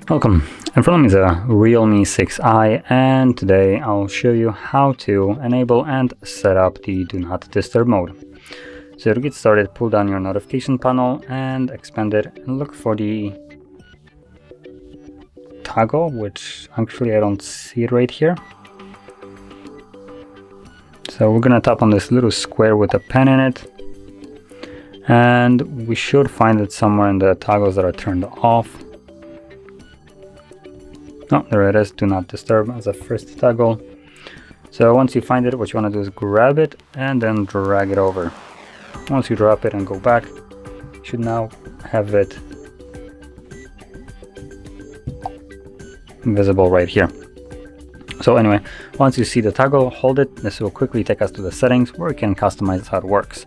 Welcome, in front of me is a REALME 6i, and today I'll show you how to enable and set up the Do Not Disturb mode. So to get started, pull down your notification panel and expand it and look for the toggle, which actually I don't see it right here. So we're gonna tap on this little square with a pen in it, and we should find it somewhere in the toggles that are turned off. Oh, there it is, Do Not Disturb as a first toggle. So once you find it, what you want to do is grab it and then drag it over. Once you drop it and go back, you should now have it visible right here. So anyway, once you see the toggle, hold it. This will quickly take us to the settings where we can customize how it works.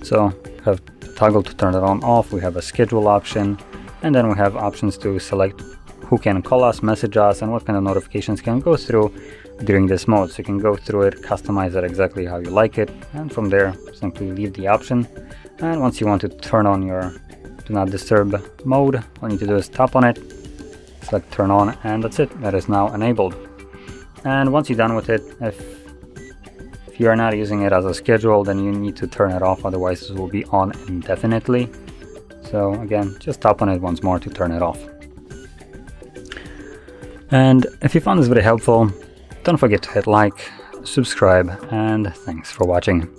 So we have the toggle to turn it on off, we have a schedule option, and then we have options to select who can call us, message us, and what kind of notifications can go through during this mode. So you can go through it, customize it exactly how you like it, and from there simply leave the option. And once you want to turn on your Do Not Disturb mode, all you need to do is tap on it, select turn on, and that's it. That is now enabled. And once you're done with it, if you're not using it as a schedule, then you need to turn it off, otherwise it will be on indefinitely. So again, just tap on it once more to turn it off. And if you found this video helpful, don't forget to hit like, subscribe, and thanks for watching.